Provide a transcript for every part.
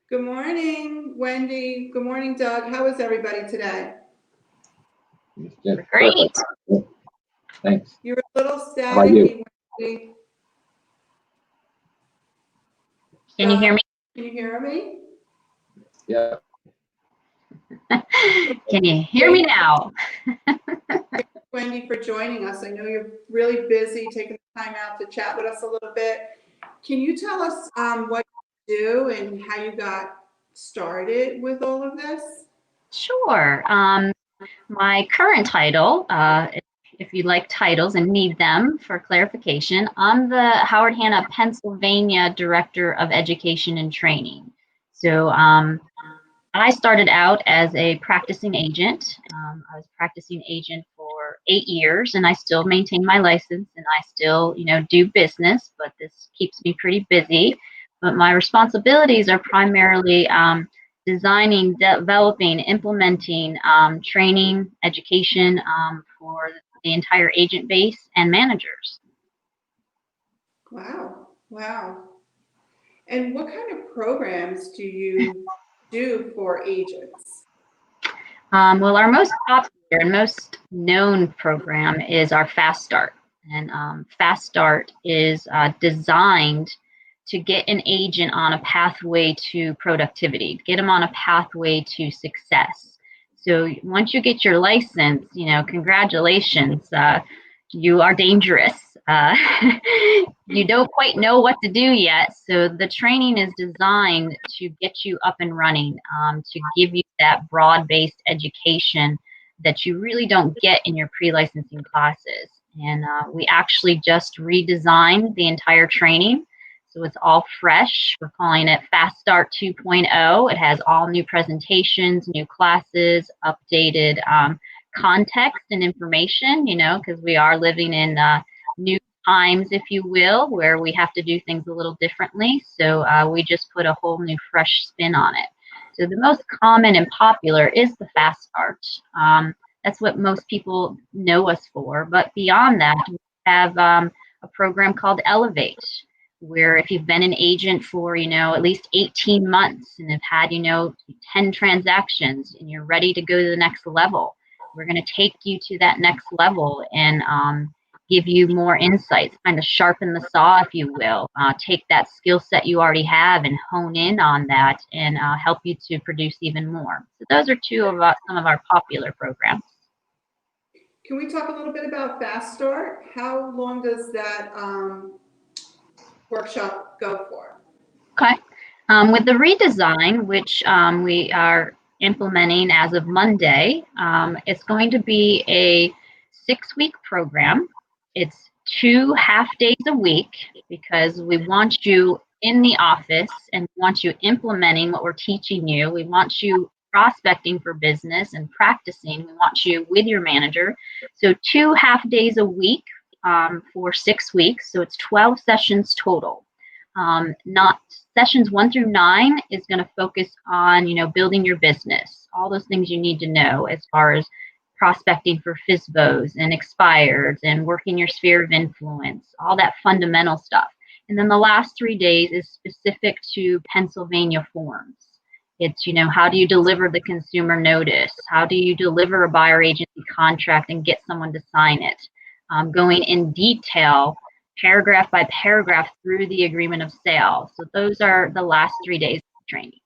Good morning, Wendy. Good morning, Doug. How is everybody today? Yeah, Great. perfect. Thanks. You're a little How about you? staticky, Wendy. Can you hear me? Can you hear me? Yeah. Can you hear me now? Wendy, for joining us. I know you're really busy taking the time out to chat with us a little bit. Can you tell us what you do and how you got started with all of this? Sure. My current title, if you like titles and need them for clarification, I'm the Howard Hanna, Pennsylvania Director of Education and Training. So I started out as a practicing agent. I was a practicing agent for 8 years, and I still maintain my license, and I still, do business. But this keeps me pretty busy. But my responsibilities are primarily designing, developing, implementing, training, education for the entire agent base and managers. Wow. Wow. And what kind of programs do you do for agents? Well, our most popular and most known program is our Fast Start. And Fast Start is designed to get an agent on a pathway to productivity, get them on a pathway to success. So once you get your license, congratulations, you are dangerous. Uh, you don't quite know what to do yet. So the training is designed to get you up and running, to give you that broad-based education that you really don't get in your pre-licensing classes. And we actually just redesigned the entire training. So it's all fresh. We're calling it Fast Start 2.0. It has all new presentations, new classes, updated context and information, because we are living in new times, if you will, where we have to do things a little differently. So we just put a whole new fresh spin on it. So the most common and popular is the Fast Start. That's what most people know us for. But beyond that, we have a program called Elevate, where if you've been an agent for, at least 18 months and have had, 10 transactions and you're ready to go to the next level, we're going to take you to that next level and give you more insights, kind of sharpen the saw, if you will, take that skill set you already have and hone in on that and help you to produce even more. So those are some of our popular programs. Can we talk a little bit about Fast Start? How long does that workshop go for? Okay. With the redesign, which we are implementing as of Monday, it's going to be a 6-week program. It's 2 half days a week because we want you in the office and want you implementing what we're teaching you. We want you prospecting for business and practicing. We want you with your manager. So 2 half days a week for 6 weeks. So it's 12 sessions total. Not sessions 1 through 9 is going to focus on, building your business, all those things you need to know as far as prospecting for FISBOs and expireds and working your sphere of influence, all that fundamental stuff. And then the last 3 days is specific to Pennsylvania forms. It's, how do you deliver the consumer notice? How do you deliver a buyer agency contract and get someone to sign it? Going in detail, paragraph by paragraph through the agreement of sale. So those are the last 3 days of training.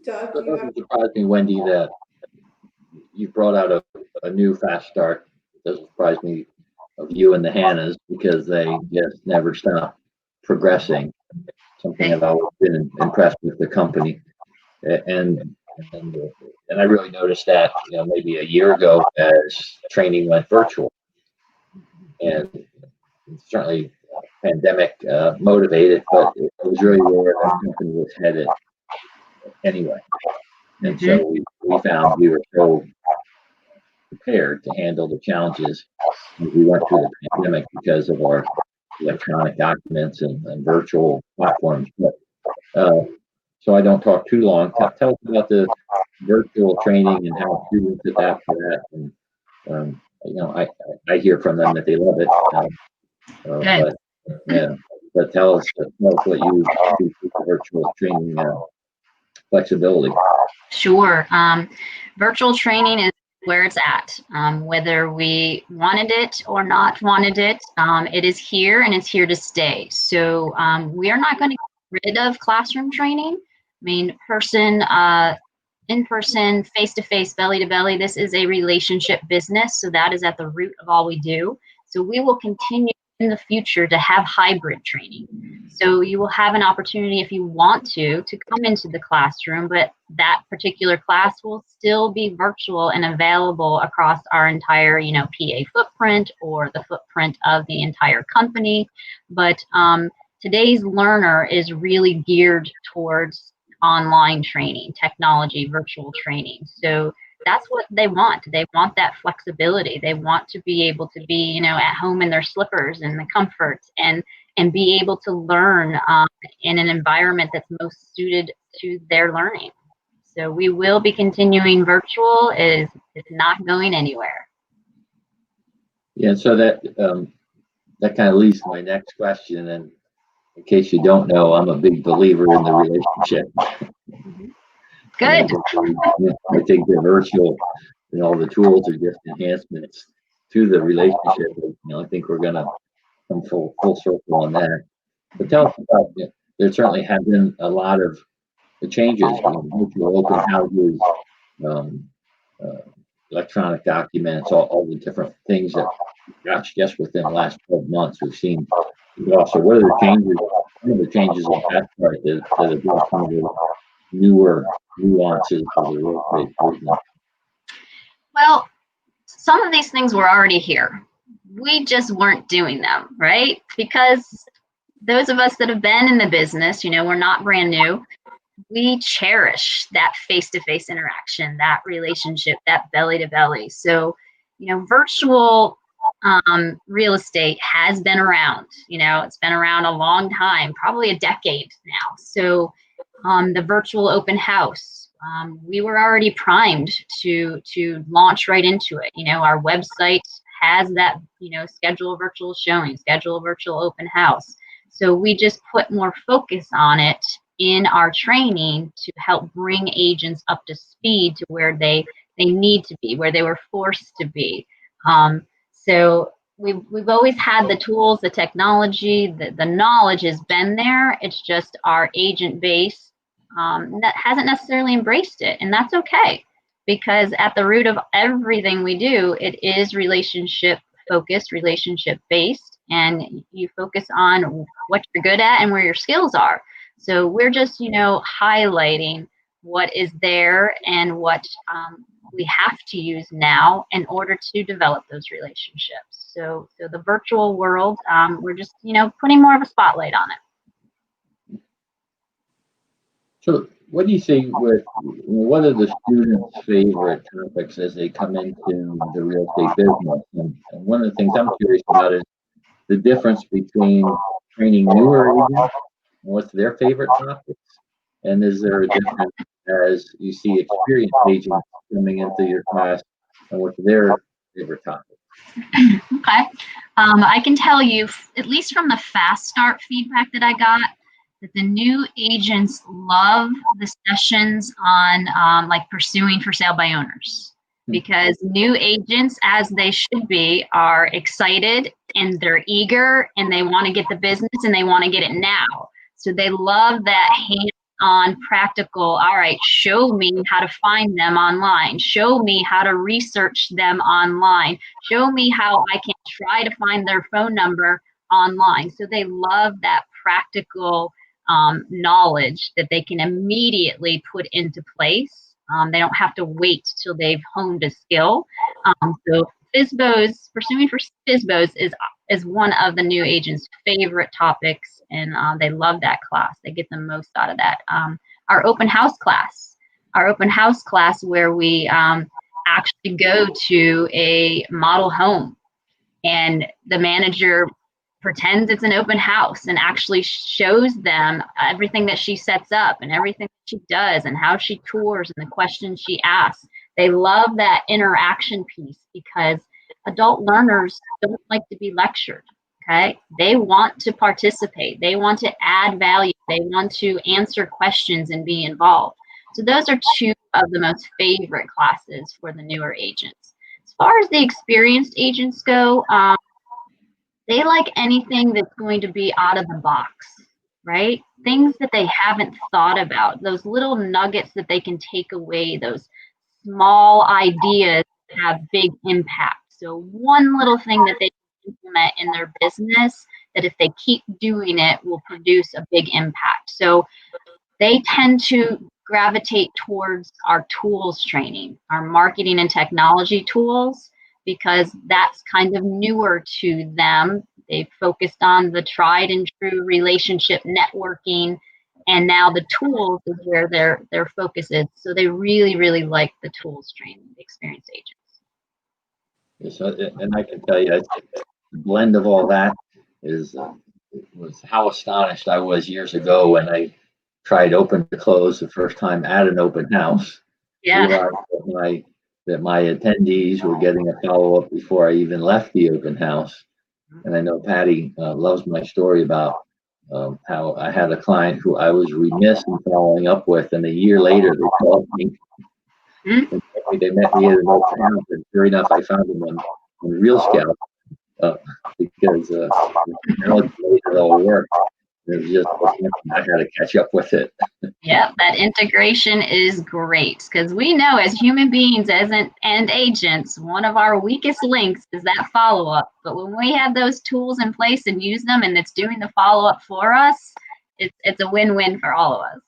Doug, So it doesn't surprise me, Wendy, that you brought out a new Fast Start. It doesn't surprise me of you and the Hannas because they just never stop progressing. Something I've always been impressed with the company, and I really noticed that maybe a year ago as training went virtual, and certainly pandemic motivated, but it was really where the company was headed anyway. And so we found we were so prepared to handle the challenges as we went through the pandemic because of our electronic documents and virtual platforms. But so I don't talk too long. Tell us about the virtual training and how students adapt to that. And I hear from them that they love it. But Yeah, but tell us what you do for virtual training flexibility. Sure. Virtual training is where it's at. Whether we wanted it or not wanted it, it is here and it's here to stay. So we are not going to get rid of classroom training. I mean, in person, face to face, belly to belly. This is a relationship business. So that is at the root of all we do. So we will continue in the future to have hybrid training. So you will have an opportunity if you want to come into the classroom, but that particular class will still be virtual and available across our entire, PA footprint or the footprint of the entire company. But today's learner is really geared towards online training, technology, virtual training. So that's what they want. They want that flexibility. They want to be able to be, at home in their slippers and the comforts and be able to learn in an environment that's most suited to their learning. So we will be continuing virtual. It's not going anywhere. Yeah, so that kind of leads to my next question. And in case you don't know, I'm a big believer in the relationship. Good. I think the virtual and all the tools are just enhancements to the relationship. I think we're going to come full circle on that. But tell us about it. There certainly have been a lot of changes, virtual open houses, um, electronic documents, all the different things that, gosh, just within the last 12 months, we've seen. Also, what are the changes? Some of the changes in that part that have been some of the newer nuances of the real estate business. Well, some of these things were already here. We just weren't doing them, right? Because those of us that have been in the business, we're not brand new. We cherish that face-to-face interaction, that relationship, that belly-to-belly. So, virtual real estate has been around. It's been around a long time, probably a decade now. So, the virtual open house, we were already primed to launch right into it. Our website has that, schedule a virtual showing, schedule a virtual open house. So we just put more focus on it in our training to help bring agents up to speed to where they need to be, where they were forced to be. So we've always had the tools, the technology, the knowledge has been there. It's just our agent base that hasn't necessarily embraced it, and that's okay, because at the root of everything we do, it is relationship focused, relationship based, and you focus on what you're good at and where your skills are. So we're just, highlighting what is there and what we have to use now in order to develop those relationships. So the virtual world, we're just, putting more of a spotlight on it. So what do you think what are the students' favorite topics as they come into the real estate business? And one of the things I'm curious about is the difference between training newer agents and what's their favorite topics. And is there a difference as you see experienced agents coming into your class and what's their favorite topic? Okay. I can tell you, at least from the fast start feedback that I got, that the new agents love the sessions on like pursuing for sale by owners, because new agents, as they should be, are excited and they're eager and they want to get the business and they want to get it now. So they love that hands-on practical, all right, show me how to find them online. Show me how to research them online. Show me how I can try to find their phone number online. So they love that practical knowledge that they can immediately put into place. They don't have to wait till they've honed a skill. So FSBOs, pursuing for FSBOs is one of the new agents' favorite topics, and they love that class. They get the most out of that. Our open house class where we actually go to a model home, and the manager pretends it's an open house and actually shows them everything that she sets up and everything that she does and how she tours and the questions she asks. They love that interaction piece because adult learners don't like to be lectured. Okay, they want to participate, they want to add value, they want to answer questions and be involved. So those are two of the most favorite classes for the newer agents. As far as the experienced agents go, they like anything that's going to be out of the box, right? Things that they haven't thought about, those little nuggets that they can take away, those small ideas have big impact. So one little thing that they can implement in their business that if they keep doing it will produce a big impact. So they tend to gravitate towards our tools training, our marketing and technology tools, because that's kind of newer to them. They've focused on the tried and true relationship networking, and now the tools is where their focus is. So they really, really like the tools training, the experienced agents. Yes, and I can tell you, the blend of all that is was how astonished I was years ago when I tried open to close the first time at an open house. Yeah. Realized that my attendees were getting a follow up before I even left the open house. And I know Patty loves my story about how I had a client who I was remiss in following up with, and a year later they called me. And they met me at an open house, and sure enough, I found them on Real Scout because it all worked. It was just I had to catch up with it. Yeah, that integration is great because we know as human beings and agents, one of our weakest links is that follow-up. But when we have those tools in place and use them and it's doing the follow-up for us, it's a win-win for all of us.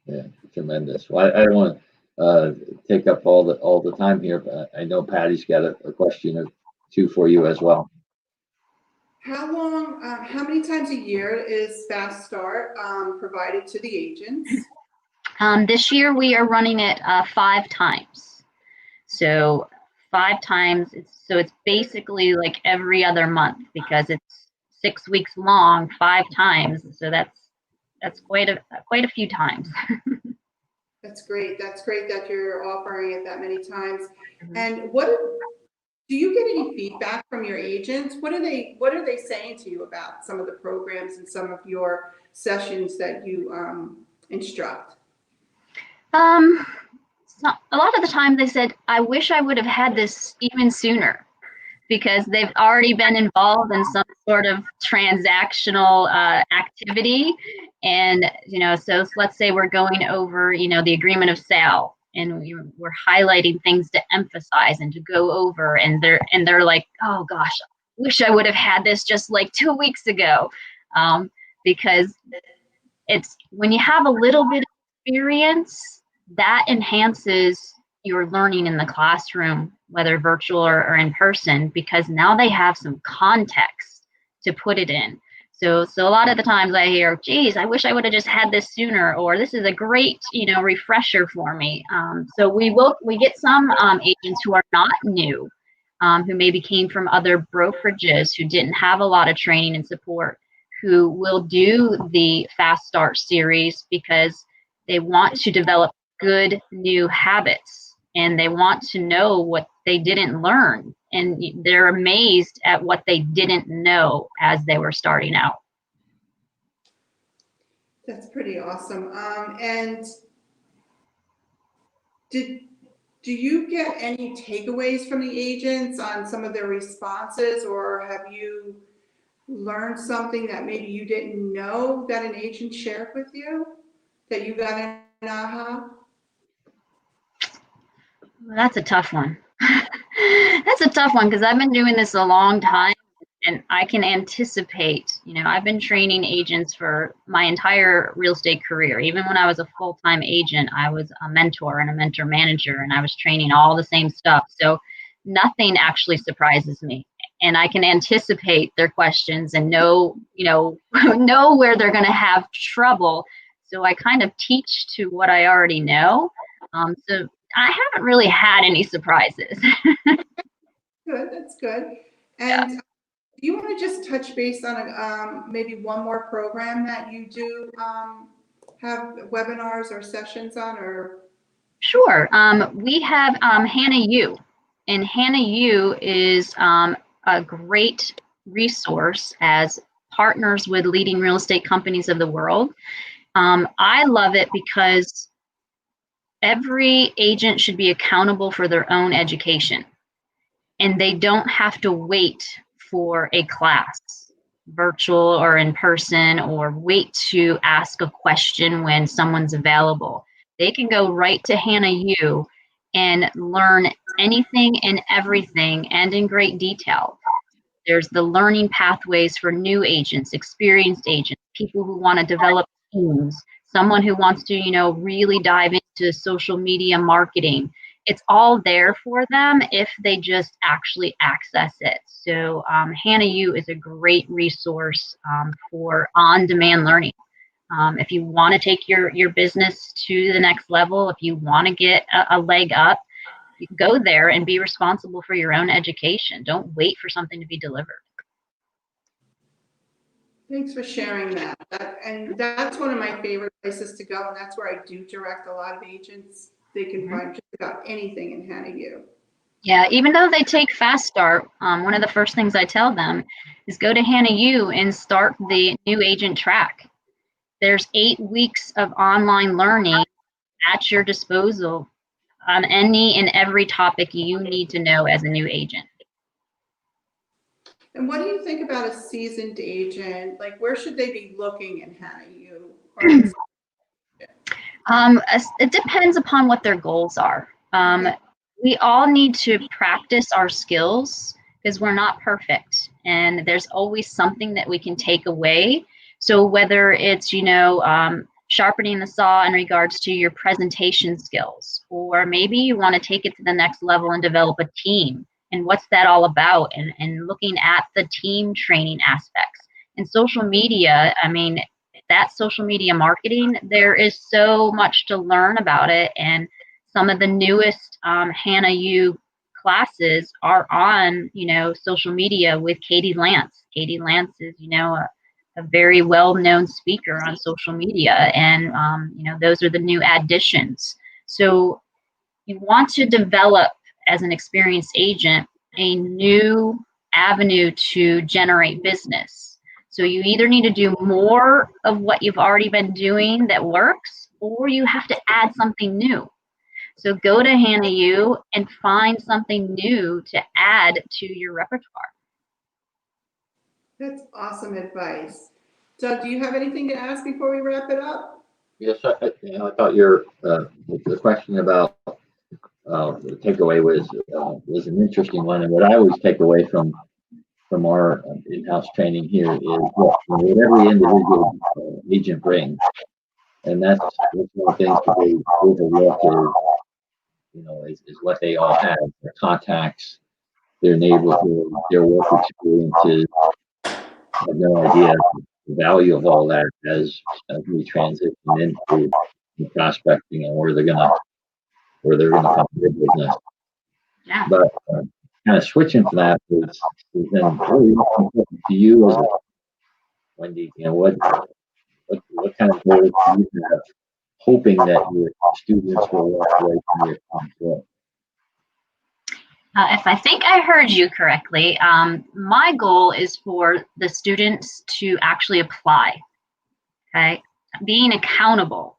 Yeah, tremendous. Well, I don't want to take up all the time here, but I know Patty's got a question or two for you as well. How many times a year is Fast Start provided to the agents? This year we are running it 5 times. So 5 times, it's basically like every other month because it's 6 weeks long, 5 times. So that's quite a few times. That's great. That's great that you're offering it that many times. Mhm. And do you get any feedback from your agents? What are they saying to you about some of the programs and some of your sessions that you instruct? So a lot of the time they said, I wish I would have had this even sooner because they've already been involved in some sort of transactional activity. And, so let's say we're going over, the agreement of sale and we're highlighting things to emphasize and to go over. And they're like, oh gosh, I wish I would have had this just like 2 weeks ago. Because it's when you have a little bit of experience, that enhances your learning in the classroom, whether virtual or in person, because now they have some context to put it in. So a lot of the times I hear, geez, I wish I would have just had this sooner, or this is a great, refresher for me. So we get some agents who are not new, who maybe came from other brokerages who didn't have a lot of training and support, who will do the Fast Start series because they want to develop good new habits and they want to know what they didn't learn, and they're amazed at what they didn't know as they were starting out. That's pretty awesome. And do you get any takeaways from the agents on some of their responses, or have you learned something that maybe you didn't know that an agent shared with you that you got an aha? That's a tough one. That's a tough one because I've been doing this a long time and I can anticipate, I've been training agents for my entire real estate career. Even when I was a full-time agent, I was a mentor and a mentor manager and I was training all the same stuff. So nothing actually surprises me. And I can anticipate their questions and know where they're going to have trouble. So I kind of teach to what I already know. So I haven't really had any surprises. Good, that's good. Yeah. And do you want to just touch base on maybe one more program that you do have webinars or sessions on, or? Sure. We have Hanna U, and Hanna U is a great resource as partners with leading real estate companies of the world. I love it because every agent should be accountable for their own education, and they don't have to wait for a class, virtual or in person, or wait to ask a question when someone's available. They can go right to Hanna U and learn anything and everything, and in great detail. There's the learning pathways for new agents, experienced agents, people who want to develop teams, someone who wants to, really dive into social media marketing. It's all there for them if they just actually access it. So Hanna U is a great resource for on-demand learning. If you want to take your business to the next level, if you want to get a leg up, go there and be responsible for your own education. Don't wait for something to be delivered. Thanks for sharing that. And that's one of my favorite places to go, and that's where I do direct a lot of agents. They can find just about anything in Hanna U. Yeah, even though they take Fast Start, one of the first things I tell them is go to Hanna U and start the new agent track. There's 8 weeks of online learning at your disposal on any and every topic you need to know as a new agent. And what do you think about a seasoned agent? Like, where should they be looking in Hanna U? It depends upon what their goals are. We all need to practice our skills because we're not perfect, and there's always something that we can take away. So whether it's, sharpening the saw in regards to your presentation skills, or maybe you want to take it to the next level and develop a team, and what's that all about, and looking at the team training aspects. And social media, that social media marketing, there is so much to learn about it, and some of the newest Hanna U classes are on, social media with Katie Lance. Katie Lance is, a very well-known speaker on social media, and those are the new additions. So you want to develop, as an experienced agent, a new avenue to generate business. So you either need to do more of what you've already been doing that works, or you have to add something new. So go to Hanna U and find something new to add to your repertoire. That's awesome advice. Doug, do you have anything to ask before we wrap it up? Yes, I thought the question about the takeaway was an interesting one, and what I always take away from our in-house training here is what every individual agent brings, and that's one of the things that they overlook is what they all have: their contacts, their neighborhood, their work experiences. I have no idea the value of all that as we transition into the prospecting and where they're gonna come to their business. Yeah. But kind of switching from that is then really important to you as Wendy. What kind of goals do you have, hoping that your students will walk away from your conference? If I think I heard you correctly, my goal is for the students to actually apply, okay? Being accountable.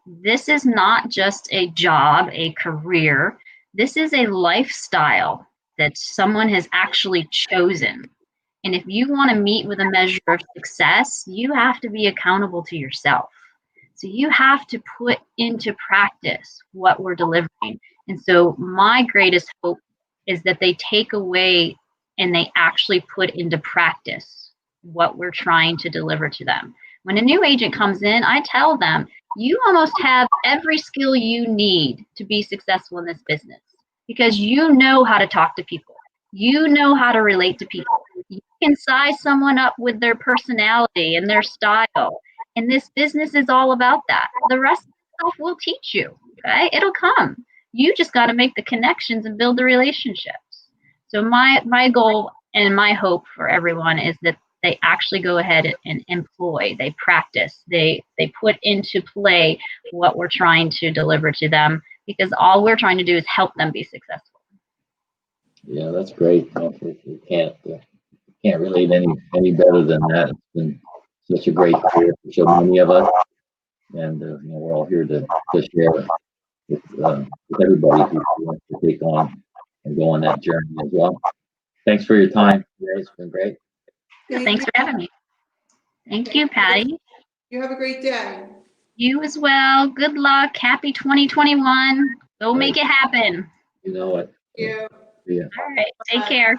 This is not just a job, a career. This is a lifestyle that someone has actually chosen. And if you want to meet with a measure of success, you have to be accountable to yourself. So you have to put into practice what we're delivering. And so my greatest hope is that they take away and they actually put into practice what we're trying to deliver to them. When a new agent comes in, I tell them, you almost have every skill you need to be successful in this business because you know how to talk to people. You know how to relate to people. You can size someone up with their personality and their style. And this business is all about that. The rest of the stuff will teach you, okay? It'll come. You just got to make the connections and build the relationships. So my goal and my hope for everyone is that they actually go ahead and employ, they practice, they put into play what we're trying to deliver to them, because all we're trying to do is help them be successful. Yeah, that's great. We can't relate any better than that. It's been such a great career for so many of us, and we're all here to share with everybody who wants to take on and go on that journey as well. Thanks for your time today. It's been great. Thanks for having me. Thank you, Patty. You have a great day. You as well. Good luck. Happy 2021. Go make it happen. You know it. Thank you. Yeah. All right. Take care.